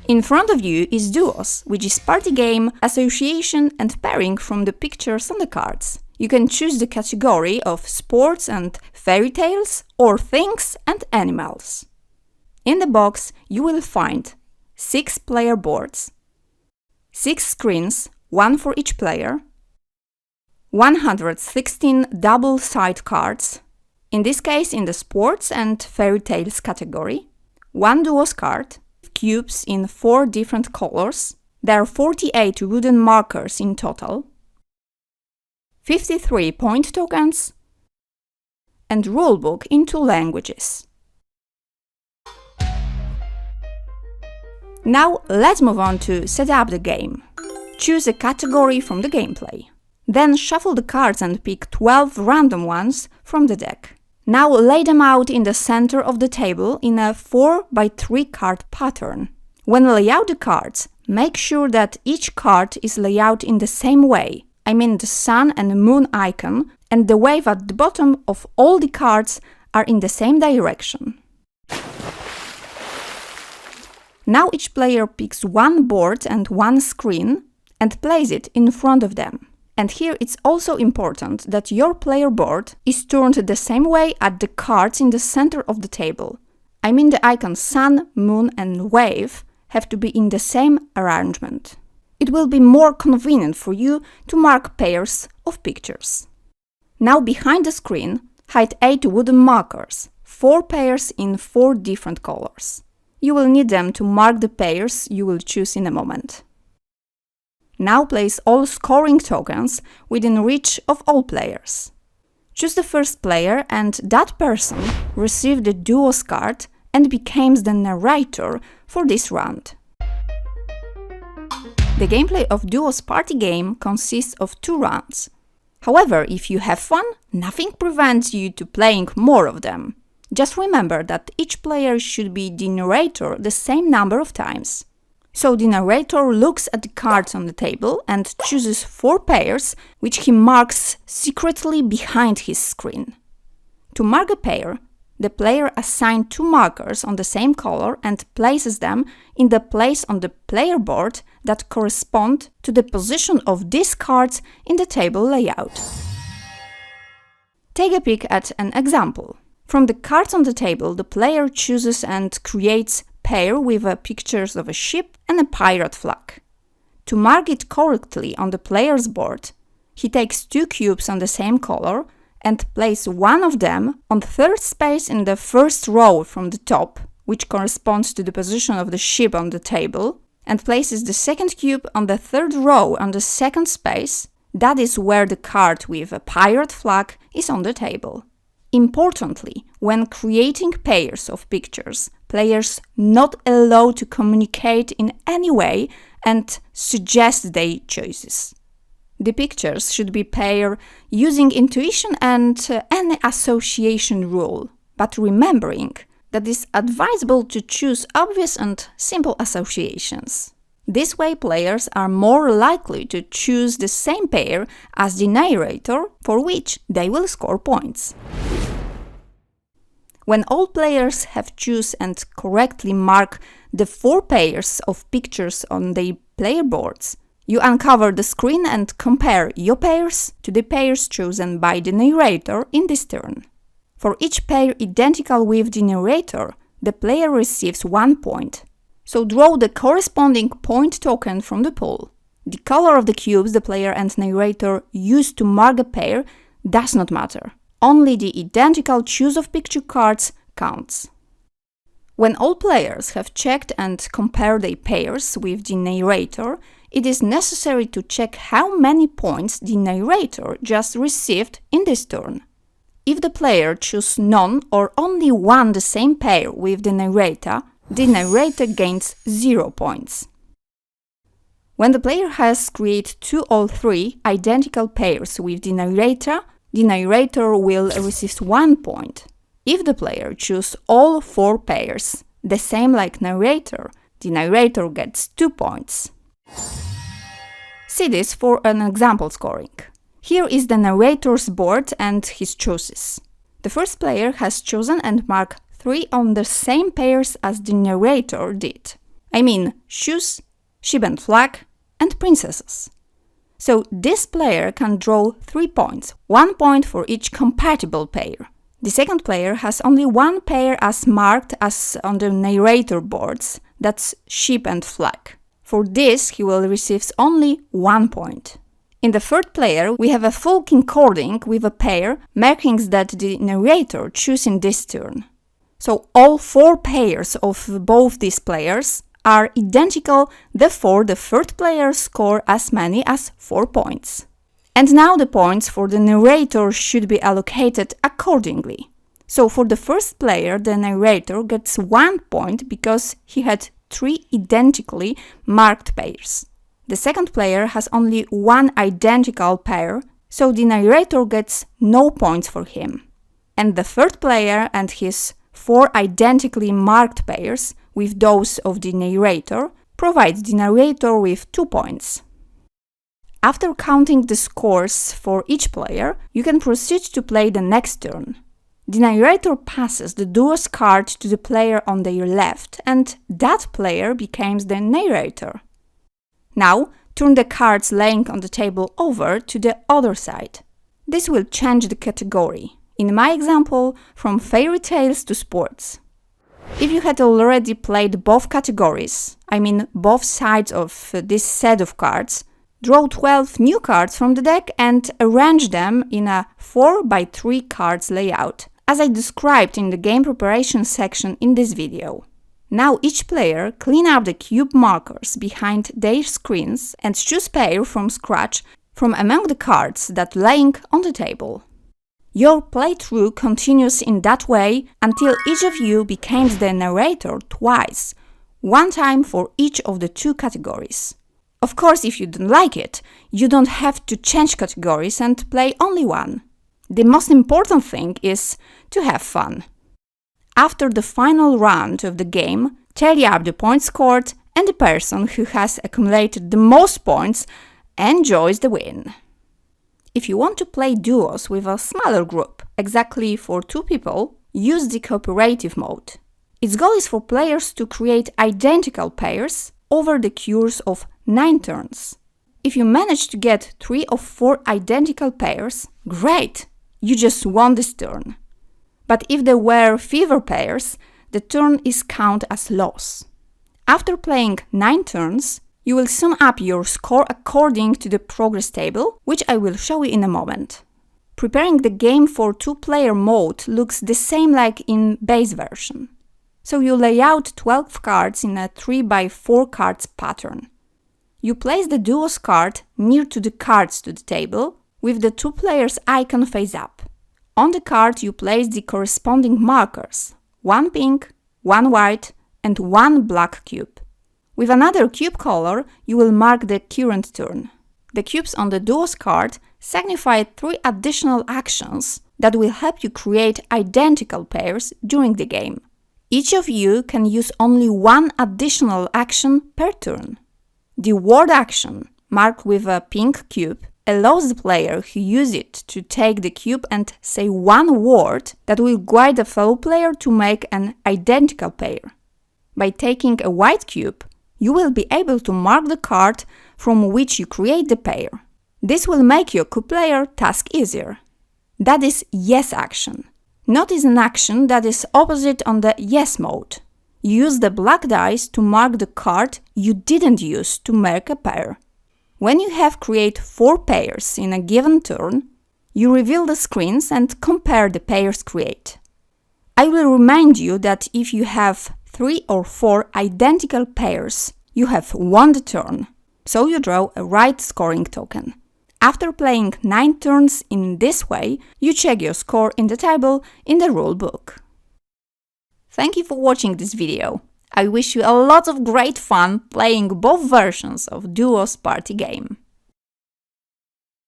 In front of you is DUOS, which is party game, association and pairing from the pictures on the cards. You can choose the category of sports and fairy tales or things and animals. In the box you will find 6 player boards, 6 screens, 1 for each player, 116 double-side cards, in this case in the sports and fairy tales category, 1 DUOS card, cubes in 4 different colors, there are 48 wooden markers in total, 53 point tokens, and rulebook in 2 languages. Now let's move on to set up the game. Choose a category from the gameplay. Then shuffle the cards and pick 12 random ones from the deck. Now lay them out in the center of the table in a 4x3 card pattern. When lay out the cards, make sure that each card is laid out in the same way. I mean the sun and moon icon and the wave at the bottom of all the cards are in the same direction. Now each player picks 1 board and 1 screen and places it in front of them. And here it's also important that your player board is turned the same way as the cards in the center of the table. I mean the icons sun, moon and wave have to be in the same arrangement. It will be more convenient for you to mark pairs of pictures. Now behind the screen, hide 8 wooden markers, 4 pairs in 4 different colors. You will need them to mark the pairs you will choose in a moment. Now place all scoring tokens within reach of all players. Choose the first player and that person receives the DUOS card and becomes the narrator for this round. The gameplay of DUOS party game consists of 2 rounds. However, if you have fun, nothing prevents you to playing more of them. Just remember that each player should be the narrator the same number of times. So the narrator looks at the cards on the table and chooses 4 pairs, which he marks secretly behind his screen. To mark a pair, the player assigns 2 markers on the same color and places them in the place on the player board that correspond to the position of these cards in the table layout. Take a peek at an example. From the cards on the table, the player chooses and creates pair with pictures of a ship and a pirate flag. To mark it correctly on the player's board, he takes 2 cubes on the same color and places one of them on the 3rd space in the 1st row from the top, which corresponds to the position of the ship on the table, and places the 2nd cube on the 3rd row on the 2nd space, that is where the card with a pirate flag is on the table. Importantly, when creating pairs of pictures, players not allowed to communicate in any way and suggest their choices. The pictures should be paired using intuition and any association rule, but remembering that it's advisable to choose obvious and simple associations. This way players are more likely to choose the same pair as the narrator, for which they will score points. When all players have chosen and correctly marked the 4 pairs of pictures on their player boards, you uncover the screen and compare your pairs to the pairs chosen by the narrator in this turn. For each pair identical with the narrator, the player receives 1 point. So draw the corresponding point token from the pool. The color of the cubes the player and narrator use to mark a pair does not matter. Only the identical choice of picture cards counts. When all players have checked and compared their pairs with the narrator, it is necessary to check how many points the narrator just received in this turn. If the player chooses none or only one the same pair with the narrator gains 0 points. When the player has created 2 or 3 identical pairs with the narrator will receive 1 point. If the player chooses all 4 pairs, the same like narrator, the narrator gets 2 points. See this for an example scoring. Here is the narrator's board and his choices. The first player has chosen and marked 3 on the same pairs as the narrator did. I mean shoes, ship and flag, and princesses. So this player can draw 3 points, 1 point for each compatible pair. The second player has only one pair as marked as on the narrator boards, that's ship and flag. For this, he will receive only 1 point. In the third player, we have a full concording with a pair, markings that the narrator chooses in this turn. So all 4 pairs of both these players are identical, therefore the third player scores as many as 4 points. And now the points for the narrator should be allocated accordingly. So for the first player, the narrator gets 1 point because he had 3 identically marked pairs. The second player has only 1 identical pair, so the narrator gets no points for him. And the third player and his 4 identically marked pairs with those of the narrator provides the narrator with 2 points. After counting the scores for each player, you can proceed to play the next turn. The narrator passes the DUOS card to the player on their left, and that player becomes the narrator. Now, turn the cards laying on the table over to the other side. This will change the category. In my example, from fairy tales to sports. If you had already played both categories, I mean both sides of this set of cards, draw 12 new cards from the deck and arrange them in a 4x3 cards layout, as I described in the game preparation section in this video. Now each player clean up the cube markers behind their screens and choose pair from scratch from among the cards that laying on the table. Your playthrough continues in that way until each of you becomes the narrator twice, 1 time for each of the 2 categories. Of course, if you don't like it, you don't have to change categories and play only one. The most important thing is to have fun. After the final round of the game, tally up the points scored and the person who has accumulated the most points enjoys the win. If you want to play duos with a smaller group, exactly for 2 people, use the Cooperative Mode. Its goal is for players to create identical pairs over the course of 9 turns. If you manage to get 3 or 4 identical pairs, great! You just won this turn. But if there were fewer pairs, the turn is counted as loss. After playing 9 turns, you will sum up your score according to the progress table, which I will show you in a moment. Preparing the game for 2-player mode looks the same like in base version. So you lay out 12 cards in a 3x4 cards pattern. You place the DUOS card near to the cards to the table, with the 2 players icon face up. On the card you place the corresponding markers, 1 pink, 1 white and 1 black cube. With another cube color, you will mark the current turn. The cubes on the DUOS card signify 3 additional actions that will help you create identical pairs during the game. Each of you can use only 1 additional action per turn. The word action, marked with a pink cube, allows the player who uses it to take the cube and say 1 word that will guide a fellow player to make an identical pair. By taking a white cube, you will be able to mark the card from which you create the pair. This will make your co-player task easier. That is yes action. Notice an action that is opposite on the yes mode. You use the black dice to mark the card you didn't use to make a pair. When you have created 4 pairs in a given turn, you reveal the screens and compare the pairs created. I will remind you that if you have 3 or 4 identical pairs, you have won the turn, so you draw a right scoring token. After playing 9 turns in this way, you check your score in the table in the rulebook. Thank you for watching this video. I wish you a lot of great fun playing both versions of DUOS party game.